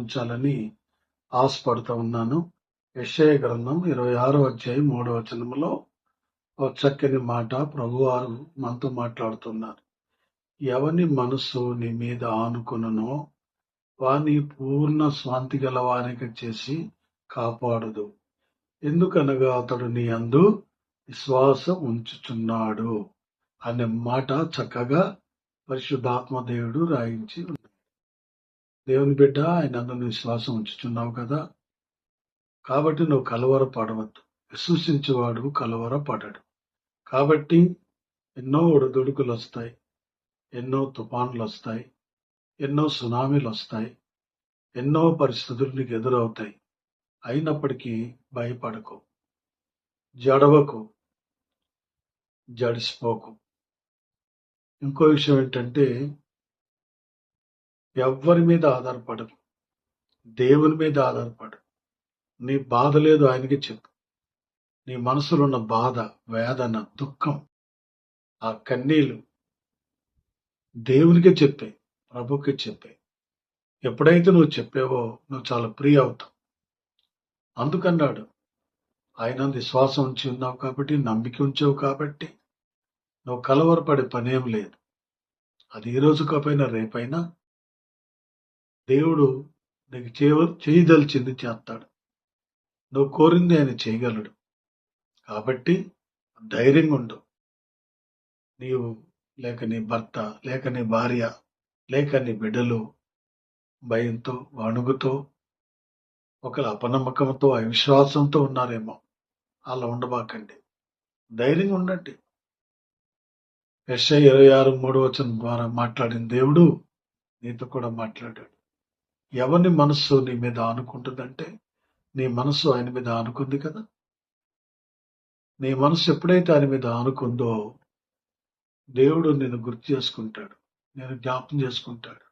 ఉంచాలని ఆశపడుతూ ఉన్నాను. యెషయా గ్రంథం 26వ అధ్యాయం 3వ వచనములో ఒక చక్కని మాట ప్రభువారు మనతో మాట్లాడుతున్నారు. ఎవని మనస్సు నీ మీద ఆనుకొనునో వాని పూర్ణ శాంతి గల వానిగా చేసి కాపాడుదు. ఎందుకనగా అతడు నీ యందు విశ్వాసం ఉంచుచున్నాడు అనే మాట చక్కగా పరిశుద్ధాత్మ దేవుడు రాయించి ఉన్నాడు. దేవుని బిడ్డ, ఆయన నందు విశ్వాసం ఉంచుచున్నావు కదా, కాబట్టి నువ్వు కలవరపడవద్దు. విశ్వసించేవాడు కలవరపడడు. కాబట్టి ఎన్నో ఒడిదుడుకులు వస్తాయి, ఎన్నో తుఫాన్లు వస్తాయి, ఎన్నో సునామీలు వస్తాయి, ఎన్నో పరిస్థితులు నీకు ఎదురవుతాయి. అయినప్పటికీ భయపడకు, జడవకు, జడిసిపోకు. ఇంకో విషయం ఏంటంటే, ఎవ్వరి మీద ఆధారపడకు, దేవుని మీద ఆధారపడు. నీ బాధ లేదు ఆయనకి చెప్పు. నీ మనసులో ఉన్న బాధ, వేదన, దుఃఖం, ఆ కన్నీళ్లు దేవునికే చెప్పే, ప్రభుకే చెప్పే. ఎప్పుడైతే నువ్వు చెప్పావో నువ్వు చాలా ఫ్రీ అవుతావు. అందుకన్నాడు, ఆయన విశ్వాసం ఉంచి ఉన్నావు కాబట్టి, నమ్మిక ఉంచావు కాబట్టి నువ్వు కలవరపడే పనేం లేదు. అది ఈ రోజు కాకపోయినా రేపైనా దేవుడు నీకు చేయదలిచింది చేస్తాడు. నువ్వు కోరింది ఆయన చేయగలడు. కాబట్టి ధైర్యంగా ఉండు. నీవు లేక నీ భర్త, లేక నీ భార్య, లేక నీ బిడ్డలు భయంతో, వణుగుతో, ఒకళ్ళ అపనమ్మకంతో, అవిశ్వాసంతో ఉన్నారేమో. అలా ఉండబాకండి, ధైర్యంగా ఉండండి. యెషయా 26:3 ద్వారా మాట్లాడిన దేవుడు నీతో కూడా మాట్లాడాడు. ఎవరి మనస్సు నీ మీద ఆనుకుంటుందంటే, నీ మనస్సు ఆయన మీద ఆనుకుంది కదా. నీ మనస్సు ఎప్పుడైతే ఆయన మీద ఆనుకుందో దేవుడు నిన్ను గుర్తు చేసుకుంటాడు, నేను జ్ఞాపకం చేసుకుంటాడు.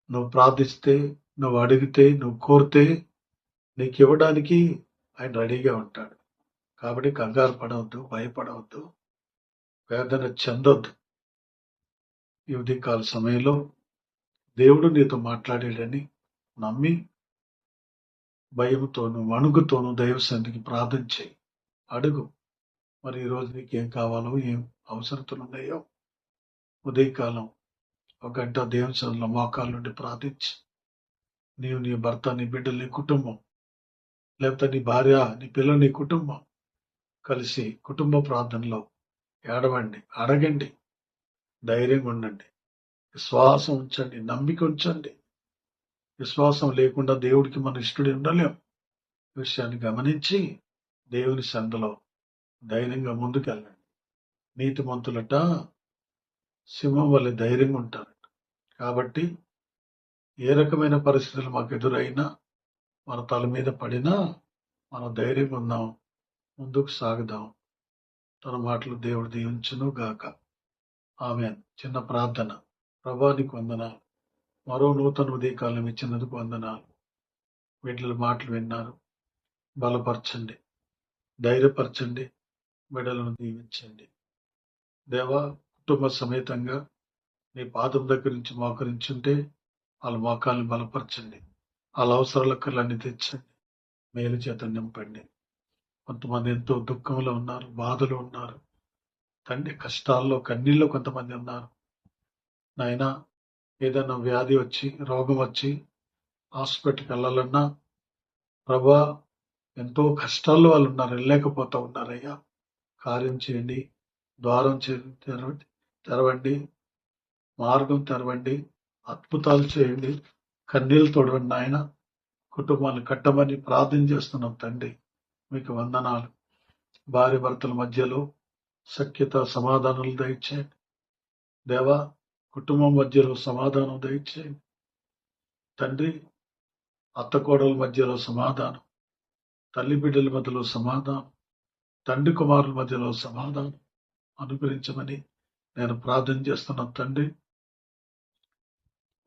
నువ్వు ప్రార్థిస్తే, నువ్వు అడిగితే, నువ్వు కోరితే నీకు ఇవ్వడానికి ఆయన రెడీగా ఉంటాడు. కాబట్టి కంగారు పడవద్దు, భయపడవద్దు, వేదన చెందొద్దు. ఈ ఉదయకాల సమయంలో దేవుడు నీతో మాట్లాడాడని నమ్మి భయంతోనూ వణుకుతోనూ దైవ సన్నిధికి ప్రార్థన చేయి, అడుగు. మరి ఈరోజు నీకు ఏం కావాలో, ఏం అవసరతలు ఉన్నాయో ఉదయకాలం ఒక గంట దేవుని సన్నిధిలో మోకాళ్ళ నుండి ప్రార్థించి, నీవు, నీ భర్త, నీ బిడ్డలు, నీ కుటుంబం, లేకపోతే నీ భార్య, నీ పిల్లలు, నీ కుటుంబం కలిసి కుటుంబ ప్రార్థనలో ఏడవండి, అడగండి, ధైర్యంగా ఉండండి, విశ్వాసం ఉంచండి, నమ్మిక ఉంచండి. విశ్వాసం లేకుండా దేవుడికి మన ఇష్టడి ఉండలేం. విషయాన్ని గమనించి దేవుని సందులో ధైర్యంగా ముందుకెళ్ళండి. నీతిమంతులట సింహం వల్ల ధైర్యంగా ఉంటారట. కాబట్టి ఏ రకమైన పరిస్థితులు మాకు ఎదురైనా, మన తల మీద పడినా మనం ధైర్యంగా ఉందాం, ముందుకు సాగుదాం. తన మాటలు దేవుడు దీవించును గాక. ఆమేన్. చిన్న ప్రార్థన. ప్రభువా, నీకు వందనాలు. మరో నూతన ఉదయకాలం ఇచ్చినందుకు వందనాలు. బిడ్డల మాటలు విన్నారు, బలపరచండి, ధైర్యపరచండి, బిడ్డలను దీవించండి. దేవా, కుటుంబ సమేతంగా నీ పాదం దగ్గర నుంచి మోకరించుంటే వాళ్ళ మోకాల్ని బలపరచండి, వాళ్ళ అవసరాలన్నీ తెచ్చండి, మేలు చేత నింపండి. కొంతమంది ఎంతో దుఃఖంలో ఉన్నారు, బాధలు ఉన్నారు తండ్రి, కష్టాల్లో, కన్నీళ్ళు కొంతమంది ఉన్నారు నాయనా. ఏదైనా వ్యాధి వచ్చి, రోగం వచ్చి హాస్పిటల్కి వెళ్ళాలన్నా ప్రభా, ఎంతో కష్టాల్లో వాళ్ళు ఉన్నారు, వెళ్ళలేకపోతా ఉన్నారయ్యా. కార్యం చేయండి, ద్వారం తెరవండి, మార్గం తెరవండి, అద్భుతాలు చేయండి, కన్నీళ్ళు తోడవండి నాయన. కుటుంబాన్ని కట్టమని ప్రార్థన చేస్తున్నాం తండ్రి, మీకు వందనాలు. భార్య భర్తల మధ్యలో సఖ్యత, సమాధానాలు దయచేయండి దేవా. కుటుంబం మధ్యలో సమాధానం దయచేయండి తండ్రి. అత్తకోడల మధ్యలో సమాధానం, తల్లి బిడ్డల మధ్యలో సమాధానం, తండ్రి కుమారుల మధ్యలో సమాధానం అనుగ్రహించమని నేను ప్రార్థన చేస్తున్నాను తండ్రి.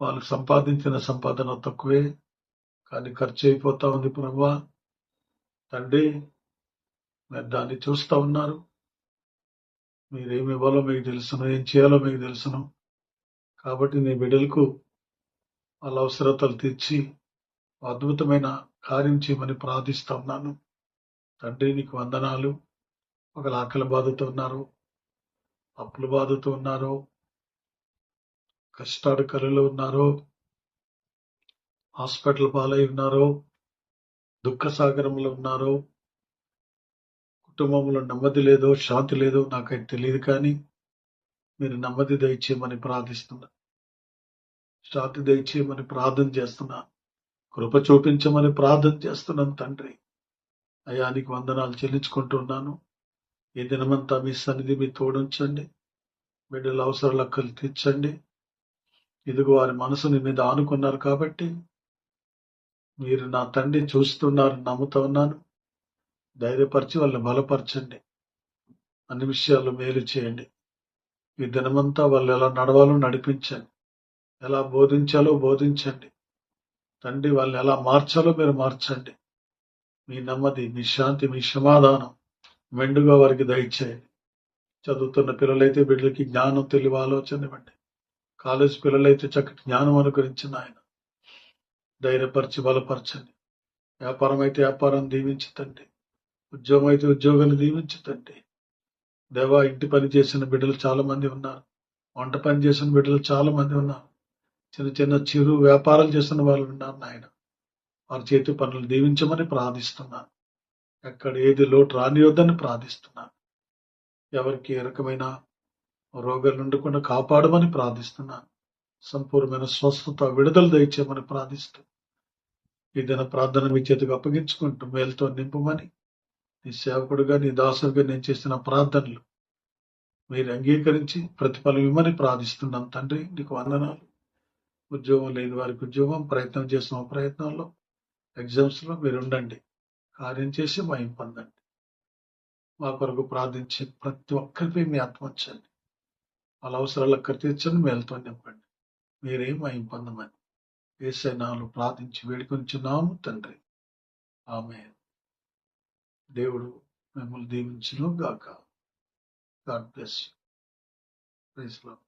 వాళ్ళు సంపాదించిన సంపాదన తక్కువే, కానీ ఖర్చు అయిపోతా ఉంది ప్రభువా. తండ్రి, మీరు దాన్ని చూస్తా ఉన్నారు. మీరేమి ఇవ్వాలో మీకు తెలుసును, ఏం చేయాలో మీకు తెలుసును. కాబట్టి నీ బిడ్డలకు వాళ్ళ అవసరతలు తీర్చి అద్భుతమైన కార్యం చేయమని ప్రార్థిస్తా ఉన్నాను. తండ్రి నీకు వందనాలు. ఒకరు ఆకలి బాధతో ఉన్నారు, అప్పుల బాధతో ఉన్నారు, కష్టాలు కలలో ఉన్నారు, హాస్పిటల్ పాలై ఉన్నారు, దుఃఖ సాగరంలో ఉన్నారు, కుటుంబంలో నెమ్మది లేదో శాంతి లేదో నాకైతే తెలియదు, కానీ మీరు నెమ్మది దయచేయమని ప్రార్థిస్తున్నా, శాంతి దయచేయమని ప్రార్థన చేస్తున్నా, కృప చూపించమని ప్రార్థన చేస్తున్నాను. తండ్రి అయ్యా నీకు వందనాలు చెల్లించుకుంటున్నాను. ఈ దినమంతా మీ సన్నిధి మీ తోడుంచండి. బిడ్డల అవసరాలు తీర్చండి. ఇదిగో వారి మనసుని మీద ఆనుకున్నారు కాబట్టి మీరు నా తండ్రి చూస్తున్నారు, నమ్ముతా ఉన్నాను. ధైర్యపరిచి వాళ్ళని బలపరచండి. అన్ని విషయాల్లో మేలు చేయండి. ఈ దినమంతా వాళ్ళు ఎలా నడవాలో నడిపించండి, ఎలా బోధించాలో బోధించండి. తండ్రి వాళ్ళని ఎలా మార్చాలో మీరు మార్చండి. మీ నెమ్మది, మీ శాంతి, మీ సమాధానం మెండుగా వారికి దయచేయండి. చదువుతున్న పిల్లలైతే బిడ్డలకి జ్ఞానం, తెలివి, ఆలోచన ఇవ్వండి. కాలేజ్ పిల్లలైతే చక్కటి జ్ఞానం అనుగ్రహించిన ఆయన ధైర్యపరిచి బలపరచండి. వ్యాపారం అయితే వ్యాపారం దీవించుతండి, ఉద్యోగం అయితే ఉద్యోగాన్ని దీవించుతండి. దేవా ఇంటి పని చేసిన బిడ్డలు చాలా మంది ఉన్నారు, వంట పని చేసిన బిడ్డలు చాలా మంది ఉన్నారు, చిన్న చిన్న చిరు వ్యాపారాలు చేసిన వాళ్ళు ఉన్నారు. నాయన వారి చేతి పనులు దీవించమని ప్రార్థిస్తున్నాను. ఎక్కడ ఏది లోటు రానియొద్దని ప్రార్థిస్తున్నాను. ఎవరికి ఏ రకమైన రోగాలు ఉండకుండా కాపాడమని ప్రార్థిస్తున్నాను. సంపూర్ణమైన స్వస్థత, విడుదల దయచేయమని ప్రార్థిస్తూ ఈ దిన ప్రార్థన మీ చేతికి అప్పగించుకుంటూ మేలుతో నింపమని నీ సేవకుడుగా, నీ దాసుడిగా నేను చేసిన ప్రార్థనలు మీరు అంగీకరించి ప్రతిఫలం ఇవ్వమని ప్రార్థిస్తున్నాను. తండ్రి నీకు వందనాలు. ఉద్యోగం లేని వారికి ఉద్యోగం, ప్రయత్నం చేసిన ప్రయత్నంలో, ఎగ్జామ్స్ లో మీరు ఉండండి, కార్యం చేసి మహిమ పొందండి. మా కొరకు ప్రార్థించి ప్రతి ఒక్కరిపై మీ ఆత్మ వచ్చండి. వాళ్ళ అవసరాలకు తీర్చండి, మేలుతో నింపండి. మీరే మహిమ పొందమని యేసయ్య నామములో ప్రార్థించి వేడుకొంచున్నాము తండ్రి. ఆమేన్. దేవుడు మిమ్మల్ని దీవించును గాక. God bless you. Praise lord.